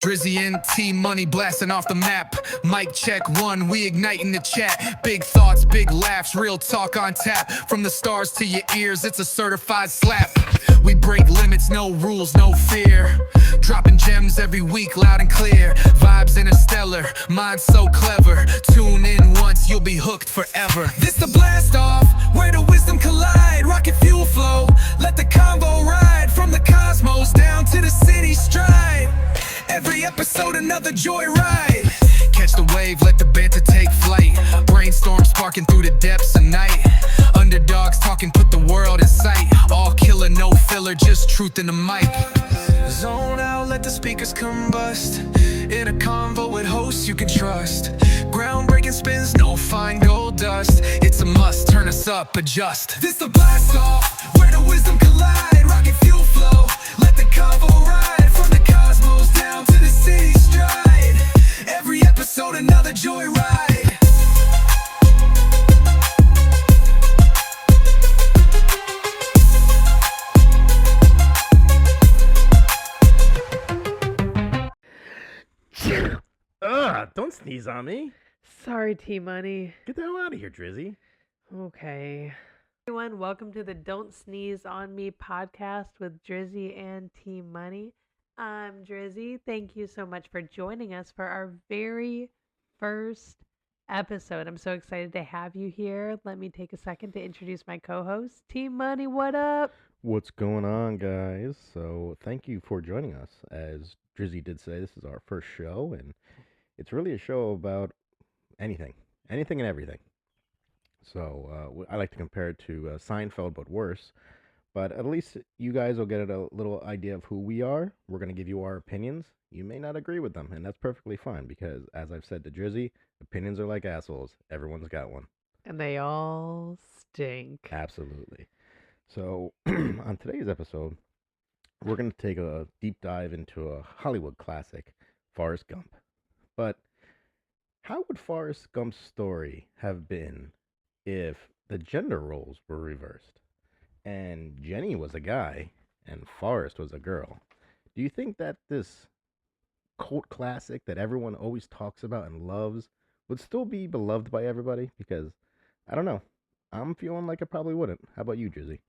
Drizzy and T-Money blasting off the map. Mic check one, we igniting the chat. Big thoughts, big laughs, real talk on tap. From the stars to your ears, it's a certified slap. We break limits, no rules, no fear. Dropping gems every week, loud and clear. Vibes interstellar, mind so clever. Tune in once, you'll be hooked forever. This the blast off, where the wisdom collide. Rocket fuel flow, let the convo ride. From the cosmos down to the city stride. Every episode another joyride. Catch the wave, let the banter take flight. Brainstorm sparking through the depths of night. Underdogs talking, put the world in sight. All killer, no filler, just truth in the mic. Zone out, let the speakers combust. In a convo with hosts you can trust. Groundbreaking spins, no fine gold dust. It's a must, turn us up, adjust. This the blast off, where the wisdom collide. Rocket fuel flow, let the convo ride. From the cosmos down to the city stride. Every episode another joyride. Don't sneeze on me. Sorry, T-Money. Get the hell out of here, Drizzy. Okay. Everyone, welcome to the Don't Sneeze on Me podcast with Drizzy and T-Money. I'm Drizzy. Thank you so much for joining us for our very first episode. I'm so excited to have you here. Let me take a second to introduce my co-host, T-Money. What up? What's going on, guys? So, thank you for joining us. As Drizzy did say, this is our first show, and it's really a show about anything and everything. So, I like to compare it to Seinfeld, but worse. But at least you guys will get a little idea of who we are. We're going to give you our opinions. You may not agree with them, and that's perfectly fine because, as I've said to Drizzy, opinions are like assholes. Everyone's got one. And they all stink. Absolutely. So, on today's episode, we're going to take a deep dive into a Hollywood classic, Forrest Gump. But how would Forrest Gump's story have been if the gender roles were reversed and Jenny was a guy and Forrest was a girl? Do you think that this cult classic that everyone always talks about and loves would still be beloved by everybody? Because, I don't know. I'm feeling like it probably wouldn't. How about you, Drizzy?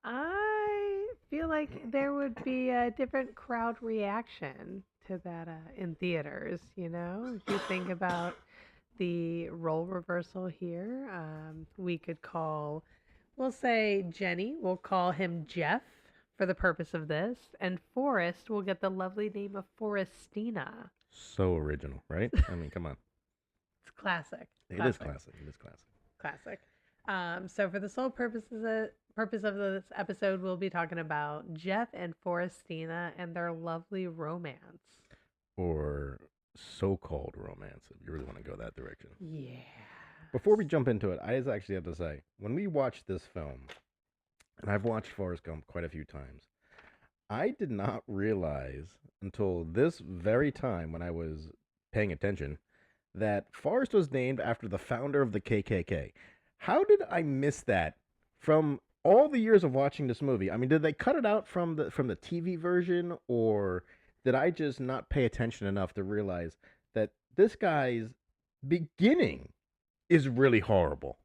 I feel like there would be a different crowd reaction to that in theaters, you know? If you think about the role reversal here, we'll say Jenny, we'll call him Jeff for the purpose of this, and Forrest will get the lovely name of Forrestina. So original, right? I mean, come on. It's classic. It is classic. Classic. So for the sole purpose of this episode, we'll be talking about Jeff and Forrestina and their lovely romance. Or so-called romance, if you really want to go that direction. Yeah. Before we jump into it, I just actually have to say, when we watched this film, and I've watched Forrest Gump quite a few times, I did not realize until this very time when I was paying attention that Forrest was named after the founder of the KKK. How did I miss that from all the years of watching this movie? I mean, did they cut it out from the TV version, or did I just not pay attention enough to realize that this guy's beginning is really horrible?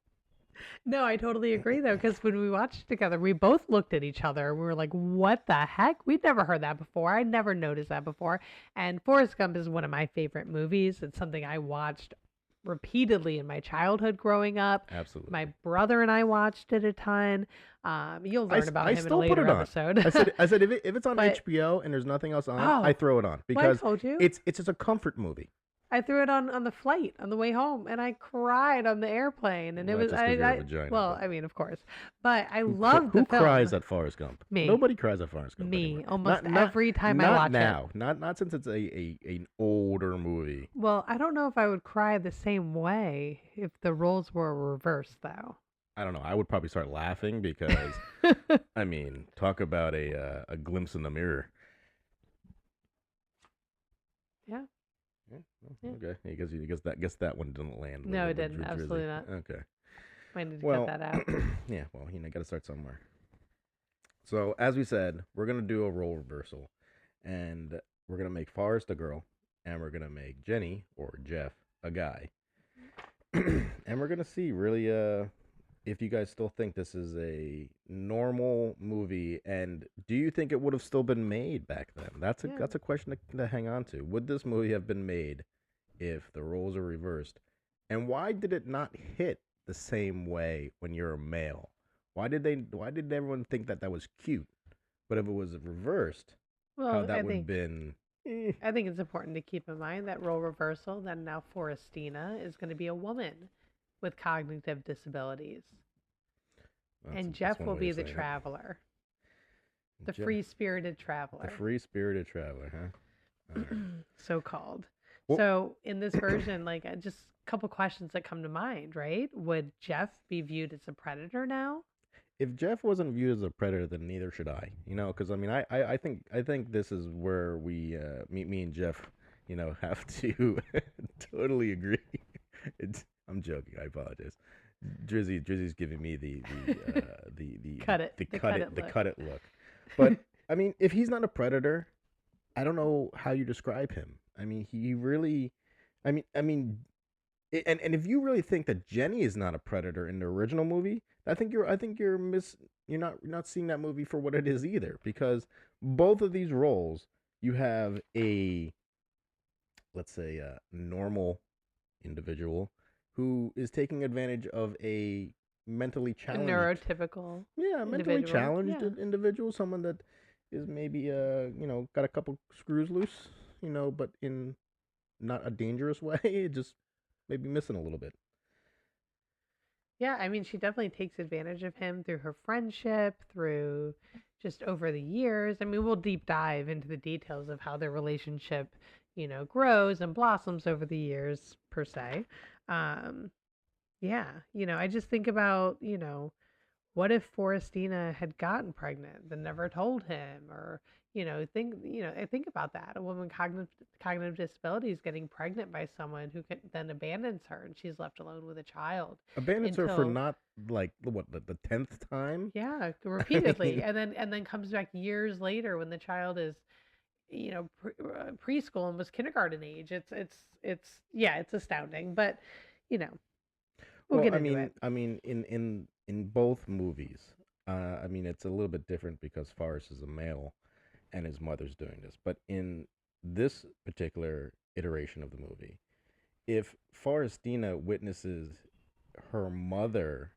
No, I totally agree, though, because when we watched it together, we both looked at each other and we were like, what the heck? We'd never heard that before. I never noticed that before. And Forrest Gump is one of my favorite movies. It's something I watched repeatedly in my childhood growing up. Absolutely. My brother and I watched it a ton. You'll learn about him in a later episode. I said if it's on HBO and there's nothing else on, I throw it on because I told you. It's just a comfort movie. I threw it on the flight on the way home, and I cried on the airplane, and it was I mean, of course, but I loved the film. Who cries at Forrest Gump? Me. Nobody cries at Forrest Gump. Me, anymore. almost every time I watch it. Not since it's an older movie. Well, I don't know if I would cry the same way if the roles were reversed, though. I don't know. I would probably start laughing because, I mean, talk about a glimpse in the mirror. Yeah. Yeah. Okay. I guess that one didn't land. No, it didn't. Absolutely not. Okay. Might need to cut that out. Yeah. Well, got to start somewhere. So, as we said, we're gonna do a role reversal, and we're gonna make Forrest a girl, and we're gonna make Jenny or Jeff a guy, and we're gonna see really if you guys still think this is a normal movie, and do you think it would have still been made back then? Yeah. That's a question to hang on to. Would this movie have been made if the roles are reversed? And why did it not hit the same way when you're a male? Why did everyone think that that was cute? But if it was reversed, how Well, that would have been I think it's important to keep in mind that role reversal, that now Forrestina is going to be a woman with cognitive disabilities. And Jeff one will way be of the saying it. traveler, the Je- free-spirited the traveler, free-spirited traveler, huh? All right. so called. Well, So in this version, like just a couple questions that come to mind, right? Would Jeff be viewed as a predator now? if Jeff wasn't viewed as a predator, then neither should I. You know, because I mean, I think this is where we me and Jeff, you know, have to totally agree. I'm joking. I apologize. Drizzy's giving me Cut it. the The cut cut it it the look. cut it look. But I mean, if he's not a predator, I don't know how you describe him. I mean, he really, I mean, and if you really think that Jenny is not a predator in the original movie, I think you're not seeing that movie for what it is either, because both of these roles, you have a, let's say, a normal individual who is taking advantage of a mentally A challenged, neurotypical yeah, mentally individual. challenged Yeah. individual, someone that is maybe you know, got a couple screws loose, you know, but in not a dangerous way, just maybe missing a little bit. Yeah, I mean, she definitely takes advantage of him through her friendship, through just over the years. I mean, we'll deep dive into the details of how their relationship, grows and blossoms over the years, per se. Um, yeah, I just think about, what if Forestina had gotten pregnant and never told him, or I think about that. A woman cognitive disability is getting pregnant by someone who then abandons her, and she's left alone with a child Abandons her for until, not like what the 10th time. yeah, I repeatedly, mean, and then comes back years later when the child is, preschool and was kindergarten age. It's yeah, it's astounding, but you know, we'll well, get into it. in both movies, I mean, it's a little bit different because Forrest is a male and his mother's doing this. But in this particular iteration of the movie, if Forrestina witnesses her mother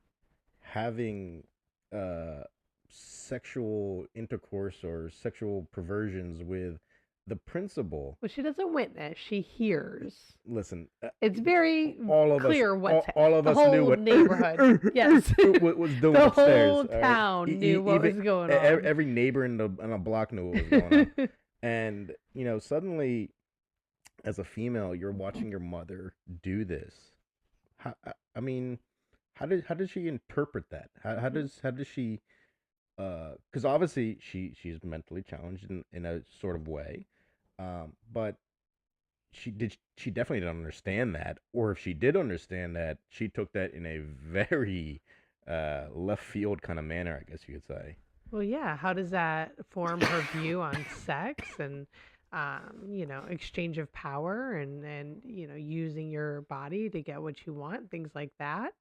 having uh, sexual intercourse or sexual perversions with the principal, Well, she doesn't witness; she hears. listen, It's very all of us, clear what's all of the us knew whole what neighborhood. Yes, what was doing the upstairs. whole All right? town knew what Even was going on. every neighbor in the block knew what was going on. And you know, suddenly, as a female, you're watching your mother do this. I mean, how does she interpret that? How does she? Because obviously she's mentally challenged in a sort of way, but she definitely didn't understand that, or if she did understand that, she took that in a very left field kind of manner, I guess you could say. Well, yeah. How does that form her view on sex and, exchange of power and using your body to get what you want, things like that?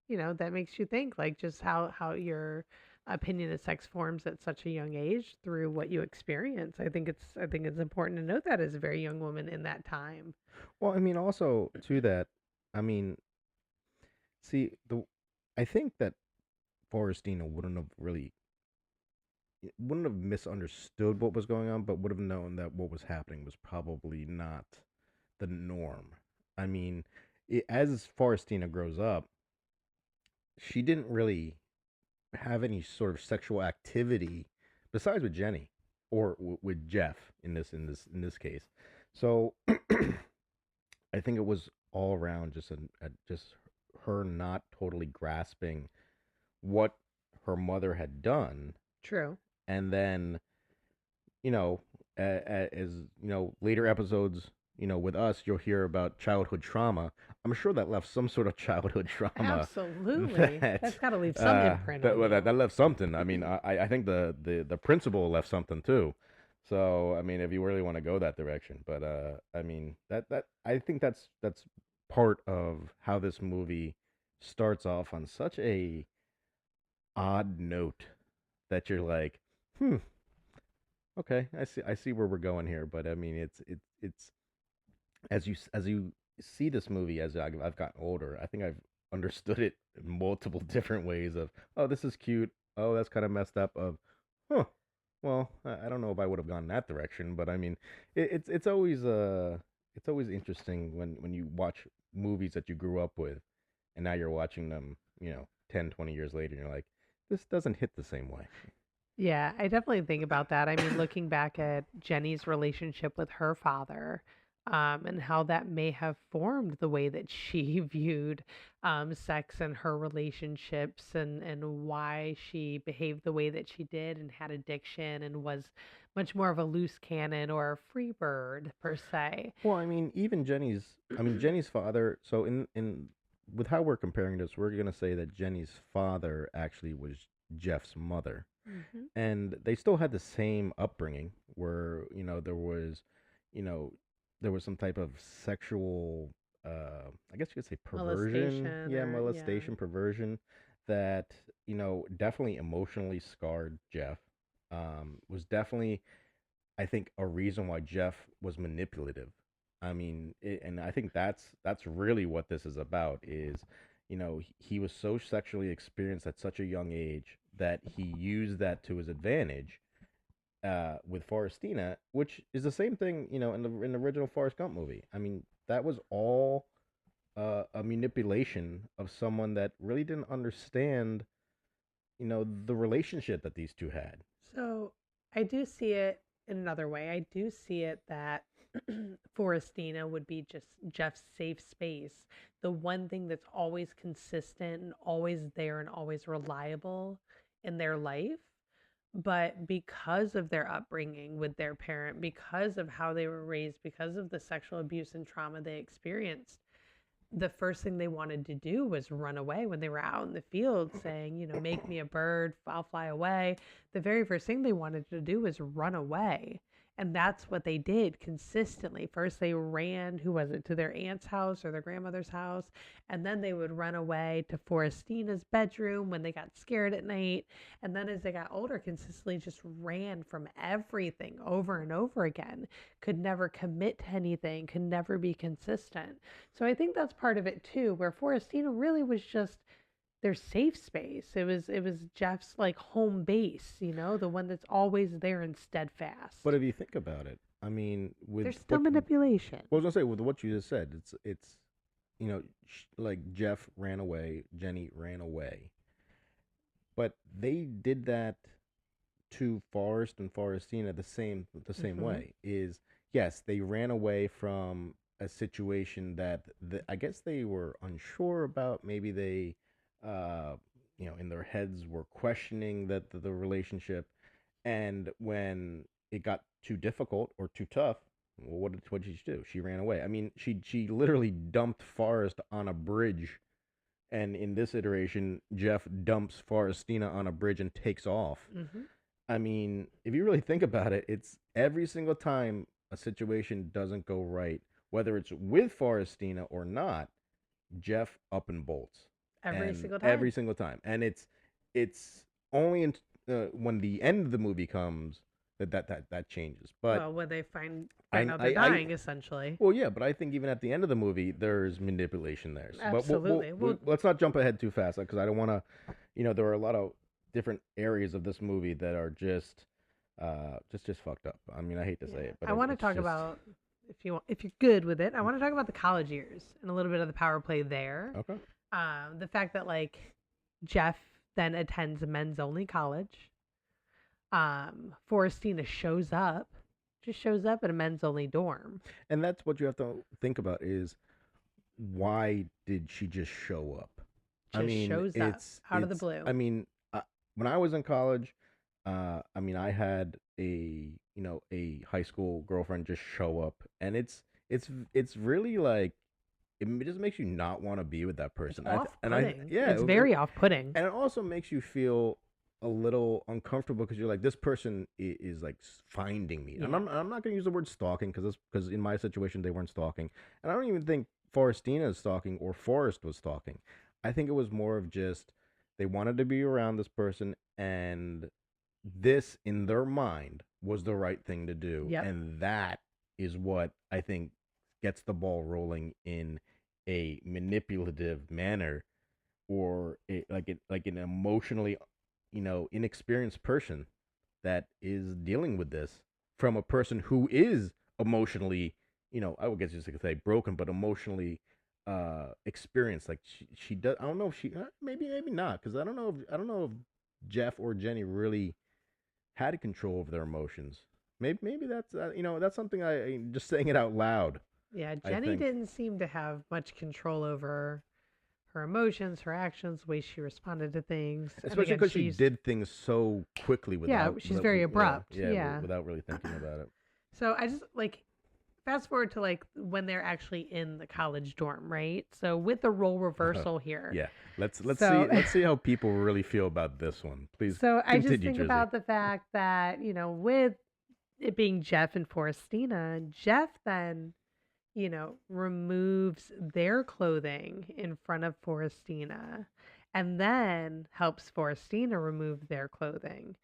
That makes you think, like, just how your opinion of sex forms at such a young age through what you experience. I think it's important to note that as a very young woman in that time. Well, I mean, also to that, I mean, see the, I think that Forestina wouldn't have misunderstood what was going on, but would have known that what was happening was probably not the norm. I mean, as Forestina grows up, she didn't really have any sort of sexual activity besides with Jenny or with Jeff in this case. So I think it was all around just her not totally grasping what her mother had done, True. and then you know, as you know, later episodes, you know, with us, you'll hear about childhood trauma. I'm sure that left some sort of childhood trauma Absolutely. that That's got to leave some imprint that on well, you. that left something. I mean, I think the principal left something too. So I mean, if you really want to go that direction, but I mean that I think that's part of how this movie starts off on such a odd note that you're like, hmm, okay, I see where we're going here, but I mean, it's as you see this movie as I've gotten older, I think I've understood it in multiple different ways of, oh, this is cute. Oh, that's kind of messed up. Of, huh. Well, I don't know if I would have gone that direction, but I mean, it's always interesting when you watch movies that you grew up with, and now you're watching them, 10, 20 years later, and you're like, this doesn't hit the same way. Yeah, I definitely think about that. I mean, looking back at Jenny's relationship with her father, and how that may have formed the way that she viewed sex and her relationships, and why she behaved the way that she did and had addiction and was much more of a loose cannon or a free bird, per se. Well, I mean, even Jenny's father. So in with how we're comparing this, we're gonna say that Jenny's father actually was Jeff's mother, Hmm. and they still had the same upbringing, where you know, there was some type of sexual, I guess you could say perversion, Molestation, yeah, or yeah. molestation, perversion, that definitely emotionally scarred Jeff. Was definitely, I think, a reason why Jeff was manipulative. I mean, and I think that's really what this is about. Is he was so sexually experienced at such a young age that he used that to his advantage with Forrestina, which is the same thing, in the original Forrest Gump movie. I mean, that was all a manipulation of someone that really didn't understand, the relationship that these two had. So I do see it in another way. I do see it that Forestina would be just Jeff's safe space. The one thing that's always consistent and always there and always reliable in their life. But because of their upbringing with their parent, because of how they were raised, because of the sexual abuse and trauma they experienced, the first thing they wanted to do was run away when they were out in the field saying, make me a bird, I'll fly away. The very first thing they wanted to do was run away. And that's what they did consistently. First, they ran, who was it, to their aunt's house or their grandmother's house. And then they would run away to Forestina's bedroom when they got scared at night. And then as they got older, consistently just ran from everything over and over again. Could never commit to anything, could never be consistent. So I think that's part of it too, where Forestina really was just their safe space. It was Jeff's like home base, the one that's always there and But steadfast. if you think about it, I mean, with There's still what manipulation. I was gonna say, with what you just said, it's like Jeff ran away, Jenny ran away, but they did that to Forrest and Forrestina the same Hmm. way. Is yes, they ran away from a situation that I guess they were unsure about. Maybe they, uh, in their heads were questioning that the relationship, and when it got too difficult or too tough, well, what did she do? She ran away. I mean, she literally dumped Forrest on a bridge, and in this iteration, Jeff dumps Forrestina on a bridge and takes off. Hmm. I mean, if you really think about it, it's every single time a situation doesn't go right, whether it's with Forrestina or not, Jeff up and bolts, Every and single time. every single time, and it's only when the end of the movie comes that changes. But Well, when they find I out they're I, I dying, essentially. well, yeah, but I think even at the end of the movie, there's manipulation there. But Absolutely. Well, let's not jump ahead too fast because I don't want to. There are a lot of different areas of this movie that are just fucked up. I mean, I hate to say yeah. it, but I want to it's talk just about, if you're good with it, I want to talk about the college years and a little bit of the power play there. okay. The fact that like Jeff then attends a men's only college. Forestina just shows up at a men's only dorm. And that's what you have to think about is why did she just show up? I Just mean, shows up it's out of the it's. blue. I mean, when I was in college, I mean, I had a high school girlfriend just show up, and it's really like it just makes you not want to be with that It's person. off And I putting. yeah, It's very off putting. and it also makes you feel. a little uncomfortable because you're like, this person is like finding me. And Yeah. I'm not going to use the word stalking because in my situation they weren't stalking, and I don't even think Forrestina is stalking or Forrest was stalking. I think it was more of just they wanted to be around this person, and this in their mind was the right thing to do, Yep. and that is what I think gets the ball rolling in a manipulative manner, or like an emotionally, inexperienced person that is dealing with this from a person who is emotionally, I would guess you could say broken, but emotionally experienced. Like she does. I don't know if she maybe not, because I don't know if Jeff or Jenny really had control over their emotions. Maybe that's that's something I just saying it out loud. Yeah, I Jenny think, didn't seem to have much control over her emotions, her actions, the way she responded to things. And especially again, because she did things so quickly yeah, without, she's very abrupt. yeah, Yeah. without really thinking about it. So I just like fast forward to like when they're actually in the college dorm, right? So with the role reversal here. Yeah, let's So see how people really feel about this one. Please so I just continue, think Drizzy. about the fact that, with it being Jeff and Forestina, Jeff then, removes their clothing in front of Forestina and then helps Forestina remove their clothing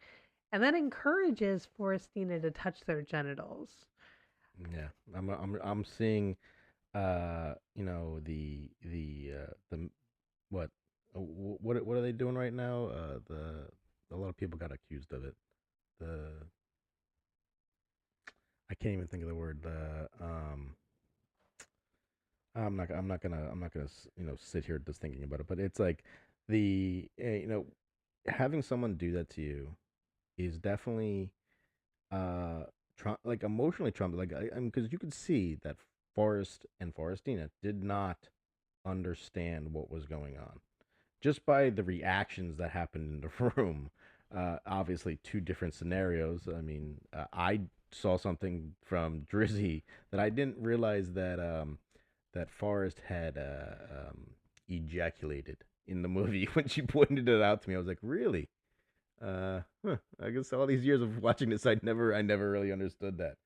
and then encourages Forestina to touch their genitals. Yeah, I'm seeing, the what what are they doing right now? The a lot of people got accused of it. The I can't even think of the word. The I'm not gonna sit here just thinking about it, but it's like having someone do that to you is definitely like emotionally trauma. Like because you could see that Forrest and Forrestina did not understand what was going on just by the reactions that happened in the room. Obviously, two different scenarios. I mean, I saw something from Drizzy that I didn't realize that Forrest had ejaculated in the movie. When she pointed it out to me, I was like, really? I guess all these years of watching this, I never really understood that.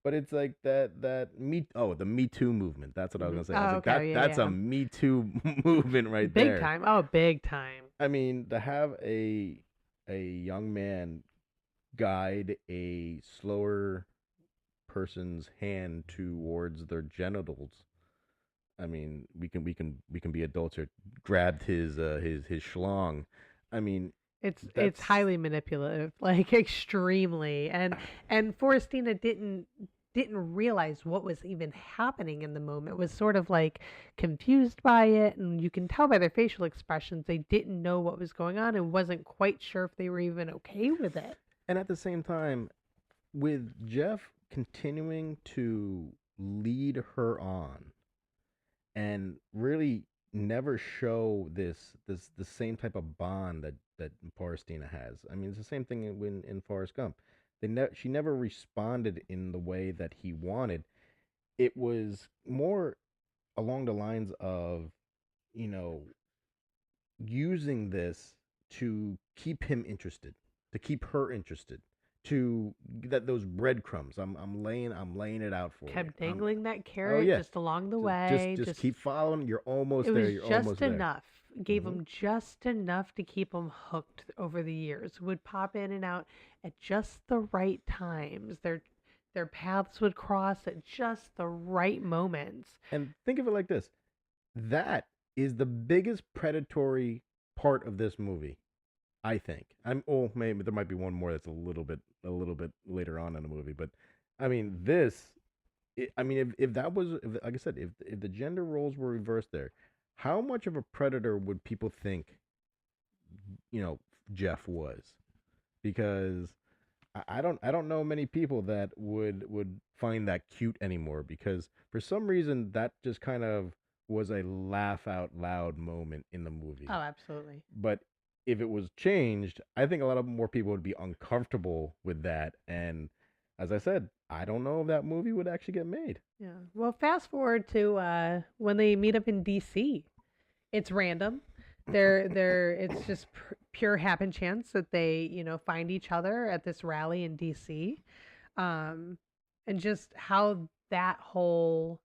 But it's like the Me Too movement. That's what I was Hmm. gonna say. I was Oh, like, okay. Yeah, that's a yeah. Me Too movement right Big there. time. Oh, big time. I mean, to have a young man guide a slower person's hand towards their genitals. I mean, we can be adults here. Grabbed his schlong. I mean, It's that's highly manipulative, like extremely. And Forestina didn't realize what was even happening in the moment. Was sort of like confused by it, and you can tell by their facial expressions they didn't know what was going on and wasn't quite sure if they were even okay with it. and at the same time, with Jeff continuing to lead her on and really never show this the same type of bond that Forrestina has. I mean, it's the same thing in Forrest Gump. She never responded in the way that he wanted. It was more along the lines of, you know, using this to keep him interested, to keep her interested, to that those breadcrumbs. I'm laying it out for you. Kept dangling that Oh carrot yeah, just along the just way. just keep following. You're It almost there. was You're almost just there. enough. Gave Hmm. them just enough to keep them hooked over the years. Would pop in and out at just the right times. Their paths would cross at just the right moments. And think of it like this: that is the biggest predatory part of this movie. I think. Oh, maybe there might be one more that's a little bit later on in the movie, but I mean this. I mean, if that was, like I said, if the gender roles were reversed there, how much of a predator would people think, you know, Jeff was? Because I don't know many people that would find that cute anymore, because for some reason that just kind of was a laugh out loud moment in the movie. Oh, absolutely. But if it was changed, I think a lot of more people would be uncomfortable with that. And as I said, I don't know if that movie would actually get made. Yeah. Well, fast forward to when they meet up in DC. It's random. It's just pure happen chance that they, find each other at this rally in DC. Um, and just how that whole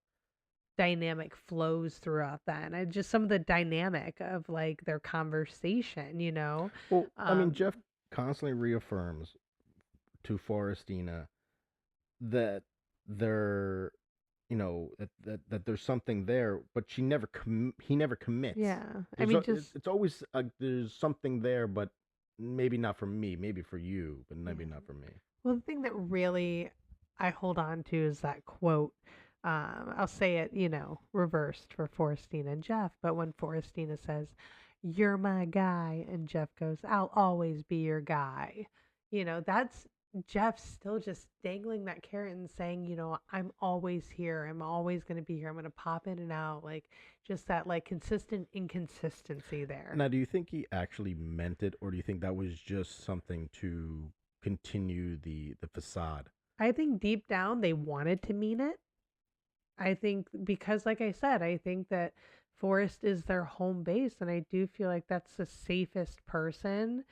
dynamic flows throughout that. And just some of the dynamic of like their conversation. Well, I mean, Um, Jeff constantly reaffirms to Forrestina that there, that there's something there, but he never commits. yeah. I There's mean, it's always there's something there, but maybe not for me, maybe for you, but maybe yeah. not for me. Well, the thing that really I hold on to is that quote. I'll say it, reversed for Forrestina and Jeff. But when Forrestina says, "You're my guy," and Jeff goes, "I'll always be your guy," that's Jeff still just dangling that carrot and saying, "I'm always here. I'm always going to be here. I'm going to pop in and out." Like just that, like consistent inconsistency there. Now, do you think he actually meant it, or do you think that was just something to continue the facade? I think deep down they wanted to mean it. I think because, like I said, I think that Forrest is their home base, and I do feel like that's the safest person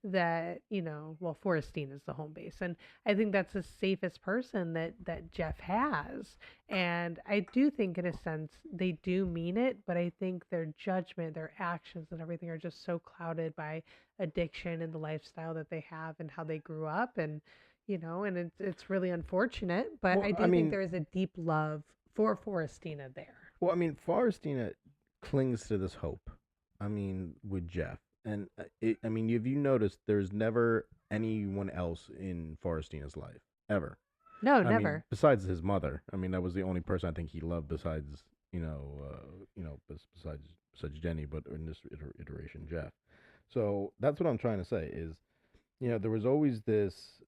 that well, Forrestine is the home base, and I think that's the safest person that Jeff has, and I do think, in a sense, they do mean it, but I think their judgment, their actions, and everything are just so clouded by addiction and the lifestyle that they have and how they grew up, and and it's really unfortunate, but Well, I I do think mean, there is a deep love for Forrestina there. Forrestina clings to this hope. I mean, with Jeff, and I mean, have you noticed there's never anyone else in Forrestina's life ever? No, I mean, never. besides his mother. I mean, that was the only person I think he loved besides besides Jenny, but in this iteration, Jeff. So that's what I'm trying to say is, there was always this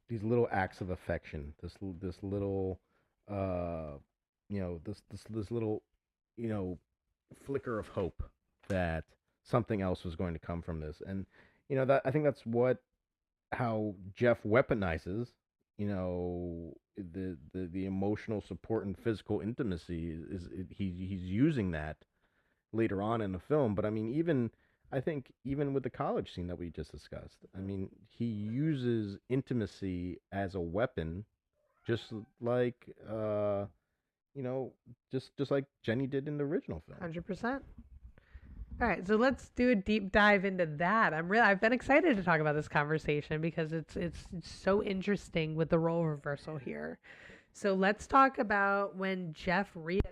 these little acts of affection, this little uh this little you know flicker of hope that something else was going to come from this. And that I think that's what how Jeff weaponizes the emotional support and physical intimacy he's using that later on in the film. But I mean, I think even with the college scene that we just discussed, I mean, he uses intimacy as a weapon, just like you know, just like Jenny did in the original film. 100%. All right, so let's do a deep dive into that. I've been excited to talk about this conversation because it's so interesting with the role reversal here. So let's talk about when Jeff reappears.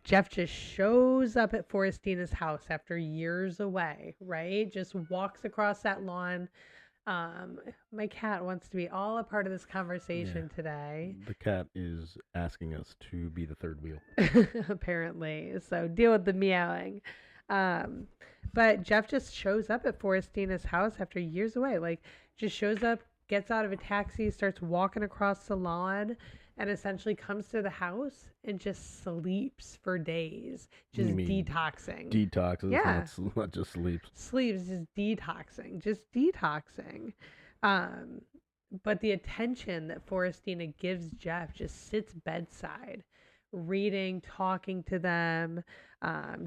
Jeff just shows up at Forrestina's house after years away, right? Just walks across that lawn. My cat wants to be all a part of this conversation today. The cat is asking us to be the third wheel. Apparently. So deal with the meowing. Um, but Jeff just shows up at Forrestina's house after years away. Like, just shows up, gets out of a taxi, starts walking across the lawn, and essentially comes to the house and just sleeps for days, just detoxing. Detoxes, Yeah. not just sleeps. Sleeps, just detoxing, just detoxing. Um, but the attention that Forrestina gives Jeff just sits bedside, reading, talking to them,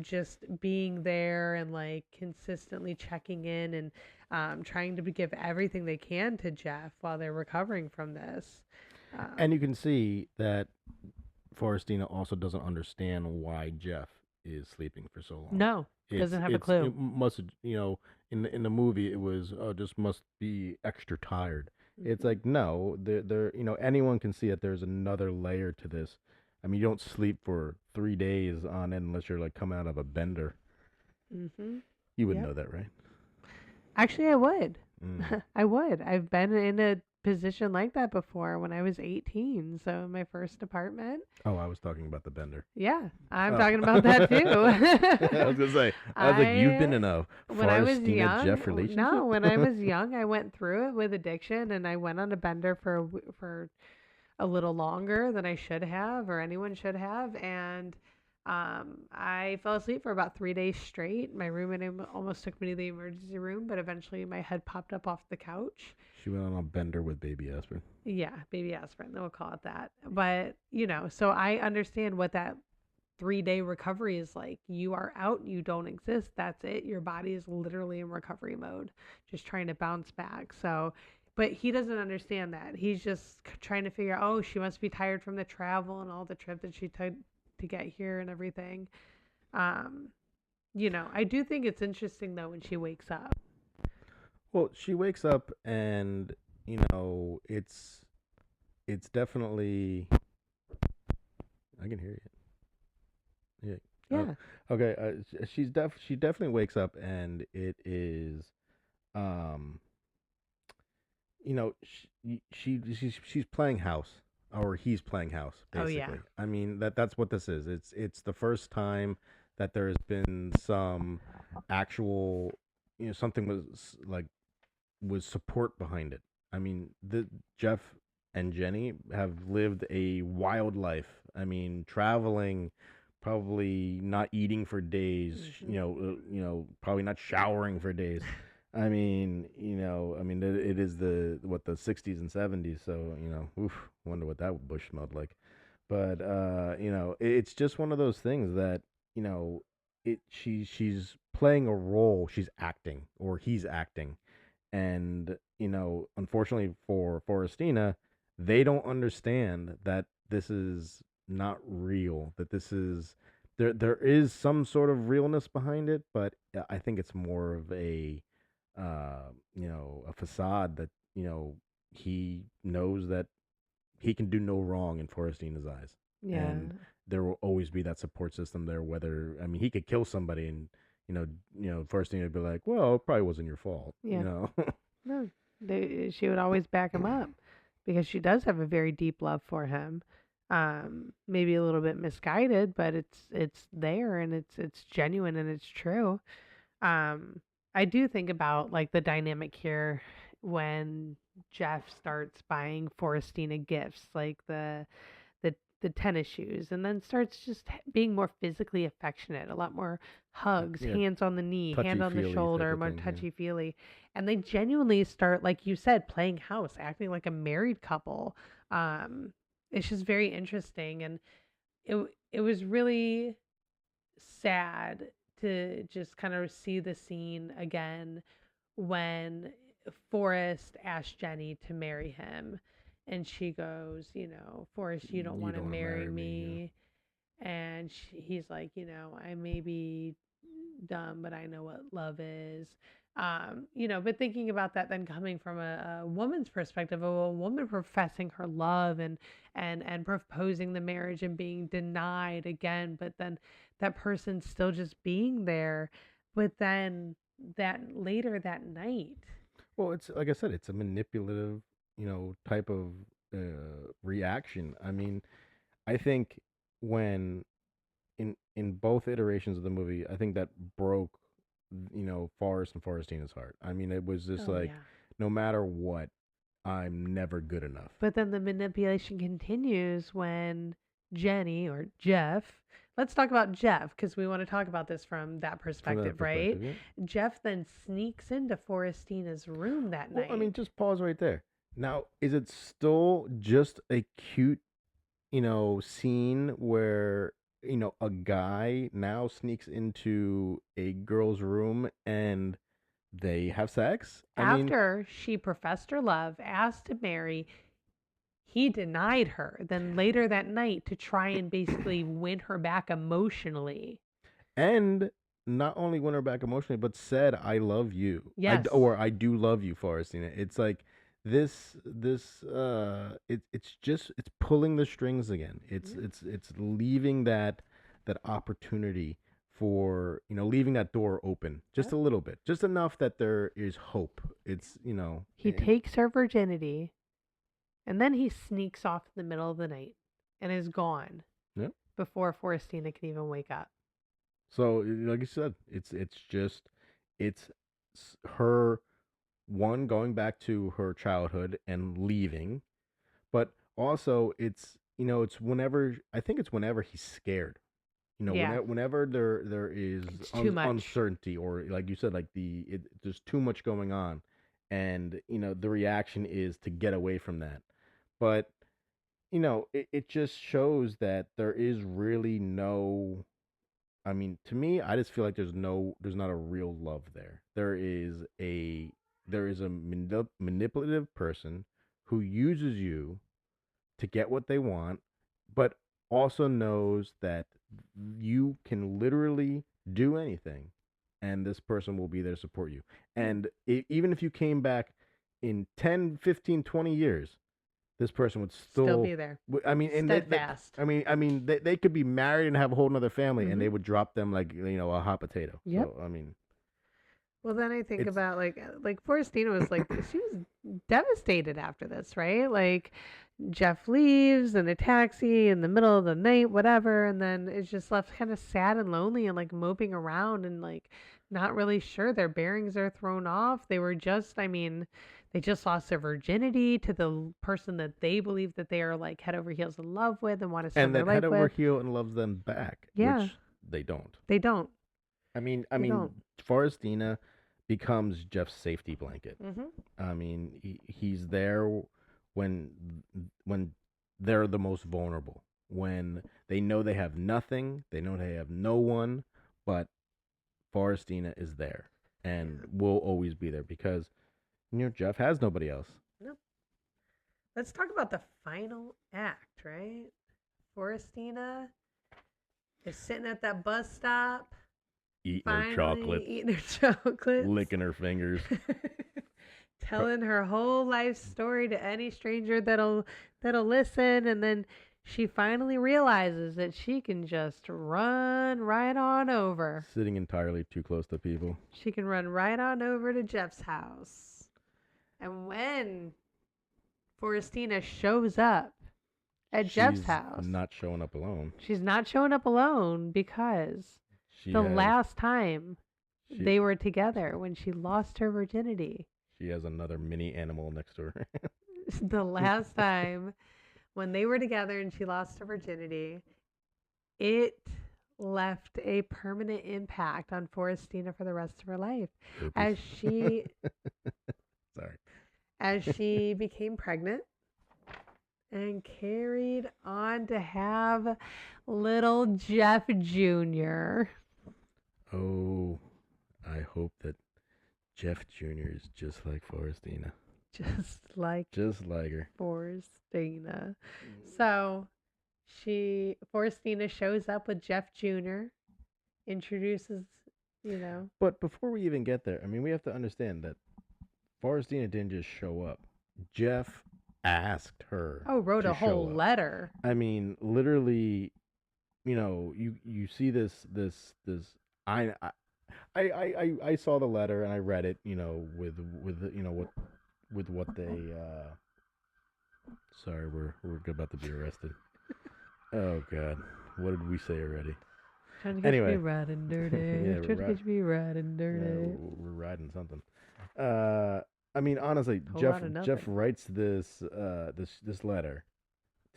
just being there and like consistently checking in and trying to give everything they can to Jeff while they're recovering from this. And you can see that Forrestina also doesn't understand why Jeff is sleeping for so long. No, doesn't have a clue. It must, in the movie, it was just must be extra tired. It's like, no, anyone can see that there's another layer to this. I mean, you don't sleep for 3 days on end unless you're like coming out of a bender. Mm-hmm. You would know that, right? Actually, I would. I would. I've been in a position like that before when I was 18. So my first apartment. Oh, I was talking about the bender. Yeah, I'm talking about that too. I was gonna say, I was like, you've been in a when I was young. Jeff relationship. No, when I was young, I went through it with addiction, and I went on a bender for a little longer than I should have, or anyone should have, and I fell asleep for about 3 days straight. My roommate almost took me to the emergency room, but eventually my head popped up off the couch. She went on a bender with baby aspirin. Yeah, baby aspirin, we'll call it that. But, so I understand what that 3-day recovery is like. You are out, you don't exist. That's it. Your body is literally in recovery mode, just trying to bounce back. So, but he doesn't understand that. He's just trying to figure out, oh, she must be tired from the travel and all the trip that she took to get here and everything. Um, I do think it's interesting though when she wakes up. Well, she wakes up and it's definitely I can hear you. Yeah. Yeah. Okay. She definitely wakes up and it is um she's playing house, or he's playing house, Oh yeah. basically. I mean, that's what this is. It's the first time that there's been some actual, something was support behind it. I mean, the Jeff and Jenny have lived a wild life. I mean, traveling, probably not eating for days. Probably not showering for days. It is the 60s and 70s, so wonder what that bush smelled like. But it's just one of those things that you know, she's playing a role, she's acting, or he's acting, and unfortunately for Forrestina, they don't understand that this is not real, that this is there is some sort of realness behind it, but I think it's more of a facade that he knows that he can do no wrong in Forrestina's eyes, Yeah. and there will always be that support system there. Whether he could kill somebody, and Forrestina would be like, "Well, it probably wasn't your fault," Yeah. No, she would always back him up because she does have a very deep love for him. Maybe a little bit misguided, but it's there and it's genuine and it's true. Um, I do think about like the dynamic here when Jeff starts buying Forrestina gifts, like the tennis shoes, and then starts just being more physically affectionate, a lot more hugs, Yeah, hands on the knee, hand on the touchy-feely type shoulder, of more thing. Yeah. touchy feely, and they genuinely start, like you said, playing house, acting like a married couple. Um, it's just very interesting, and it was really sad to just kind of see the scene again when Forrest asked Jenny to marry him. And she goes, Forrest, you don't You want to don't want to marry marry me. Yeah. me. And he's like, I may be dumb, but I know what love is. But thinking about that, then coming from a woman's perspective, of a woman professing her love and proposing the marriage and being denied again, but then that person still just being there. But then that later that night, Well, it's like I said, it's a manipulative, type of reaction. I mean, I think when in both iterations of the movie, I think that broke, Forrest and Forrestina's heart. I mean, it was just oh like, yeah. no matter what, I'm never good enough. But then the manipulation continues when Jenny or Jeff, let's talk about Jeff because we want to talk about this from that From that perspective, right? perspective, yeah. Jeff then sneaks into Forestina's room that Well, I mean, night. just pause right there. Now, is it still just a cute, scene where, a guy now sneaks into a girl's room and they have sex? I mean, After she professed her love, asked to marry, he denied her. Then later that night to try and basically win her back emotionally. and not only win her back emotionally, but said, "I love you," Yes. or "I do love you," Forrestina. It's like it's pulling the strings again. It's leaving that opportunity for, leaving that door open just Yep. a little bit, just enough that there is hope. It's He takes her virginity and then he sneaks off in the middle of the night and is gone yeah. before Forestina can even wake up. So like you said, it's her, one, going back to her childhood and leaving, but also it's whenever, I think it's whenever he's scared. Yeah. Whenever there is It's too much. uncertainty, or like you said, like there's too much going on, and the reaction is to get away from that. But it just shows that there is really no. I mean, to me, I just feel like there's not a real love there. There is a manipulative person who uses you to get what they want, but also knows that you can literally do anything and this person will be there to support you. And even if you came back in 10, 15, 20 years, this person would Still still be there. I mean, and Steadfast. they could be married and have a whole nother family, and they Mhm. would drop them like a hot potato. Yep. So I mean, Well, then I think it's about like Forrestina was like she was devastated after this, right? Like Jeff leaves in a taxi in the middle of the night, whatever, and then it's just left kind of sad and lonely and like moping around and like not really sure. Their bearings are thrown off. They were just, I mean, they just lost their virginity to the person that they believe that they are like head over heels in love with and want to spend and their then head life over with. heel and loves them back, Yeah, which they don't. they don't. I They mean, don't. Forestina becomes Jeff's safety blanket. Mhm. I mean, he's there when when they're the most vulnerable, when they know they have nothing, they know they have no one, but Forestina is there and Yeah. will always be there because Jeff has nobody else. No. Let's talk about the final act, right? Forestina is sitting at that bus stop, Eating her finally chocolates, eating her chocolates, licking her fingers. telling her whole life story to any stranger that'll listen, and then she finally realizes that she can just run right on over. Sitting entirely too close to people. She can run right on over to Jeff's house. And when Forestina shows up at Jeff's She's house, not showing up alone. she's not showing up alone because She the has last time she, they were together when she lost her virginity, she has another mini animal next to her. the last time when they were together and she lost her virginity, it left a permanent impact on Forestina for the rest of her life as she Sorry. as she became pregnant and carried on to have little Jeff Jr. Oh, I hope that Jeff Jr. is just like Forestina. Just like Just like her. Forestina. So Forestina shows up with Jeff Jr., introduces, But before we even get there, I mean, we have to understand that Forestina didn't just show up. Jeff asked her. wrote to a whole show up. letter. I mean, literally, you see this. I I saw the letter and I read it. With what they. Sorry, we're about to be arrested. Oh God, what did we say already? Trying to catch Anyway. me riding dirty. Yeah, Trying to catch me riding dirty. We're riding something. I mean, honestly, Whole Jeff lot of Jeff nothing. writes this letter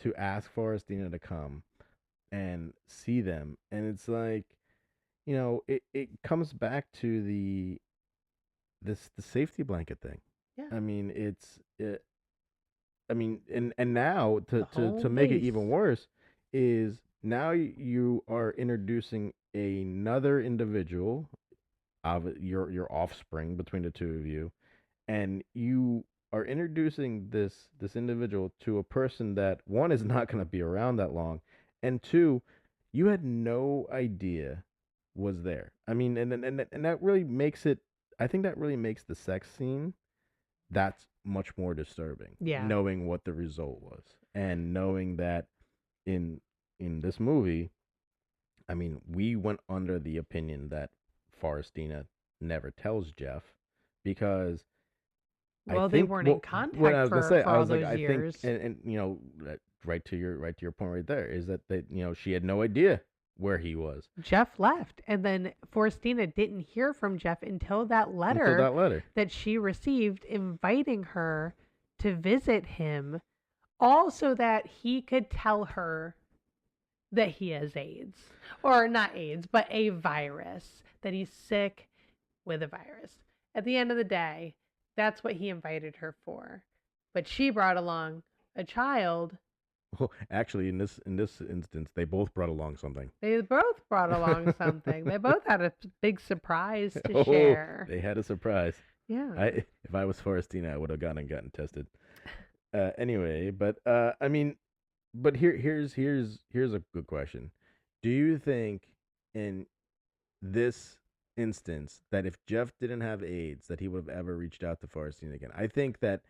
to ask Forestina to come and see them, and it's like, it comes back to the safety blanket thing. Yeah. I mean, and now to The to make it home even base. worse is now you are introducing another individual of your offspring between the two of you, and you are introducing this individual to a person that one is not going to be around that long, and two, you had no idea was there. I mean, and that really makes it. I think that really makes the sex scene that's much more disturbing. Yeah. Knowing what the result was, and knowing that in this movie, I mean, we went under the opinion that Forestina never tells Jeff because Well, I they think weren't in what contact I was gonna for, say, for I all was like, those I think, years. and right to your point right there is that she had no idea where he was Jeff left, and then Forestina didn't hear from Jeff until that until letter that letter. that she received inviting her to visit him, all so that he could tell her that he has AIDS. Or not AIDS, but a virus, that he's sick with a virus. At the end of the day, that's what he invited her for. But she brought along a child Well, actually, in this instance, they both brought along something. They both brought along something. They both had a big surprise to Oh, share. they had a surprise. Yeah. If I was Forrestina, I would have gone and gotten tested. Anyway, but I mean, but here's a good question. Do you think in this instance that if Jeff didn't have AIDS, that he would have ever reached out to Forrestina again? I think that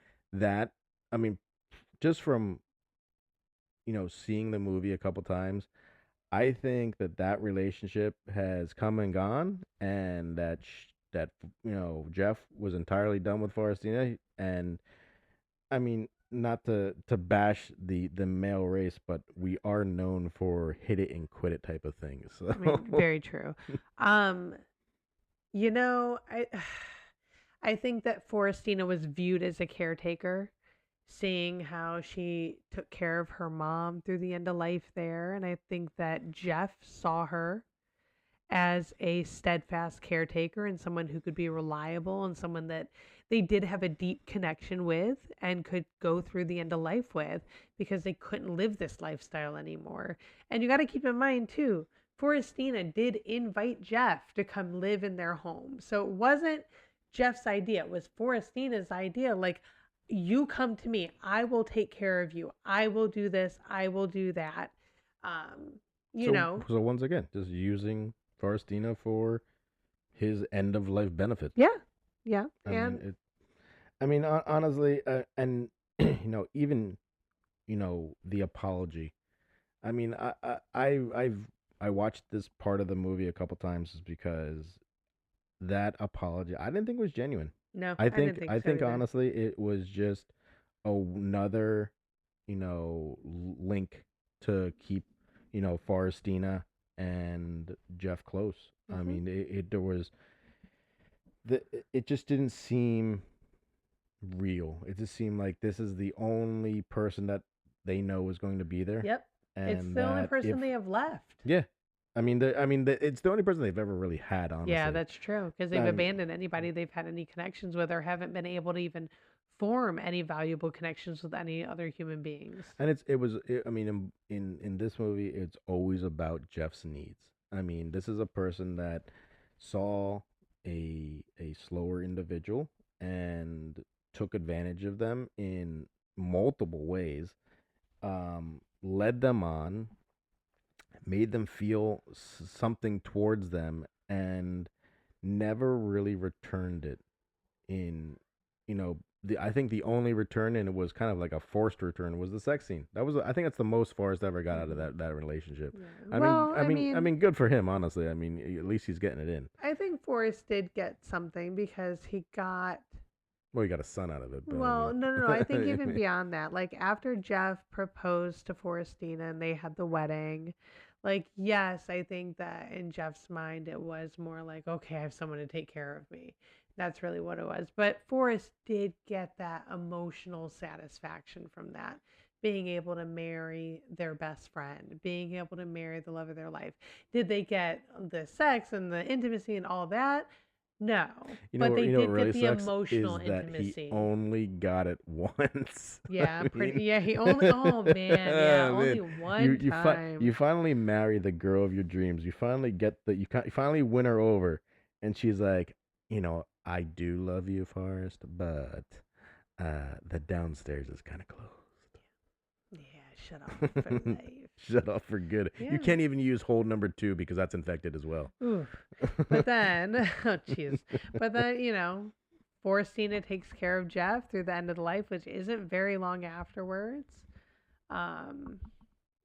I mean, just from seeing the movie a couple times, I think that relationship has come and gone, and that Jeff was entirely done with Forrestina, and I mean, not to bash the male race, but we are known for hit it and quit it type of things. I mean, So very true. Um, you know, I I think that Forestina was viewed as a caretaker, seeing how she took care of her mom through the end of life there, and I think that Jeff saw her as a steadfast caretaker and someone who could be reliable and someone that they did have a deep connection with and could go through the end of life with because they couldn't live this lifestyle anymore. And you got to keep in mind too, Forestina did invite Jeff to come live in their home. So it wasn't Jeff's idea, it was Forestina's idea. Like, you come to me, I will take care of you. I will do this, I will do that. Um, you so know, so once again, just using Forrestina for his end of life benefits. yeah, yeah. I mean And it. I mean honestly, and even the apology. I mean I watched this part of the movie a couple times just because that apology I didn't think was genuine. no, I I didn't think think I so think either. honestly it was just another link to keep Forestina and Jeff close. I Hmm. mean it there was the it just didn't seem real. It just seemed like this is the only person that they know is going to be there, Yep. It's and the only that if person they have left. yeah, it's the only person they've ever really had, Yeah, honestly. that's true. Because they've Um, abandoned anybody they've had any connections with or haven't been able to even form any valuable connections with any other human beings. and I mean, in this movie, it's always about Jeff's needs. I mean, this is a person that saw a slower individual and took advantage of them in multiple ways, led them on, made them feel something towards them, and never really returned it in I think the only return, and it was kind of like a forced return, was the sex scene. That was I think that's the most Forrest ever got out of Hmm. that relationship. Yeah. I mean Well, I mean I mean good for him, honestly. I mean at least he's getting it in. I think Forrest did get something because he got. Well, he got a son out of it, but I Well, mean no, no, no. I think even beyond that, like after Jeff proposed to Forestina and they had the wedding, like, yes, I think that in Jeff's mind it was more like, okay, I have someone to take care of me. That's really what it was. But Forrest did get that emotional satisfaction from that, being able to marry their best friend, being able to marry the love of their life. Did they get the sex and the intimacy and all that? No, but they what did get really the sucks emotional is that he intimacy. only got it once. I Yeah, pretty. mean, Yeah, he only. Oh man, yeah, man, only one you time. finally marry the girl of your dreams. You finally get you finally win her over, and she's like, I do love you, Forrest, but the downstairs is kind of closed. Yeah, shut off for life. Shut off for good. You Yeah. can't even use hole number two because that's infected as well. Ooh. But then, oh jeez. But then Forestina takes care of Jeff through the end of the life, which isn't very long afterwards. Um,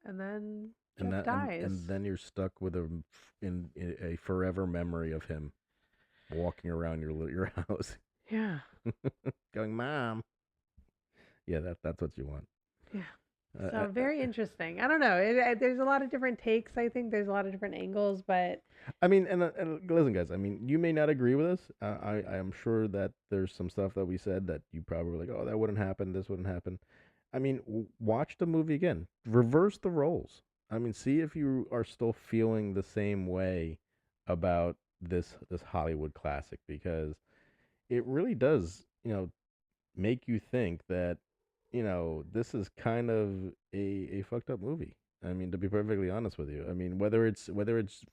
and then and Jeff that and dies. then you're stuck with in a forever memory of him walking around your house, Yeah. going, "Mom." Yeah, that's what you want. Yeah. Uh, So uh, very interesting. I don't know. There's a lot of different takes. I think there's a lot of different angles, but I mean, and listen, guys. I mean, you may not agree with us. I am sure that there's some stuff that we said that you probably were like, "Oh, that wouldn't happen. This wouldn't happen." I mean, watch the movie again. Reverse the roles. I mean, see if you are still feeling the same way about this Hollywood classic, because it really does, make you think that this is kind of a fucked up movie. I mean, to be perfectly honest with you, I mean, whether it's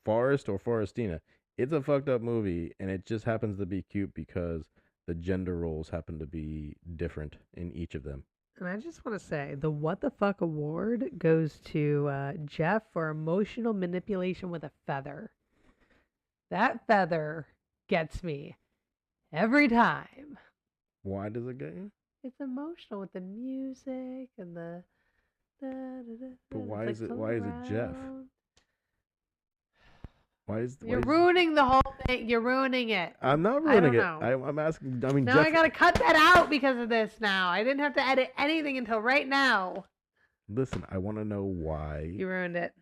Forrest or Forrestina, it's a fucked up movie, and it just happens to be cute because the gender roles happen to be different in each of them. And I just want to say the What the Fuck Award goes to Jeff for emotional manipulation with a feather. That feather gets me every time. Why does it get you? It's emotional with the music and the. But why it's is it? floating Why is it Jeff? around. Why You're is? ruining the whole thing. You're ruining it. I'm not I don't ruining it. know. I'm asking. I mean, Now Jeff. I gotta cut that out because of this now. I didn't have to edit anything until right now. Listen, I want to know why. You ruined it.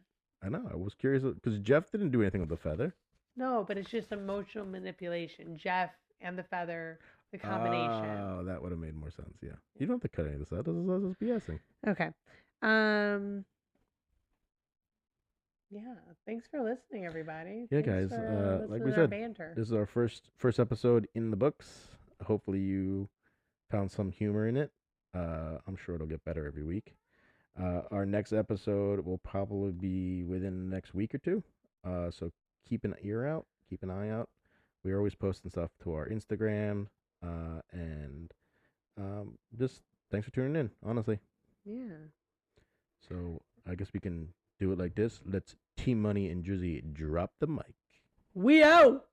I know. I was curious because Jeff didn't do anything with the feather. No, but it's just emotional manipulation. Jeff and the feather, the combination. Oh, that would have made more sense. Yeah, you don't have to cut any of this out. This is BSing. Okay. Yeah. Thanks for listening, everybody. Yeah, Thanks guys. for Like listening we to our said, banter. this is our first episode in the books. Hopefully, you found some humor in it. I'm sure it'll get better every week. Our next episode will probably be within the next week or two. So keep an ear out, keep an eye out. We're always posting stuff to our Instagram. And just thanks for tuning in, honestly. Yeah. So I guess we can do it like this. Let's T-Money and Drizzy drop the mic. We out.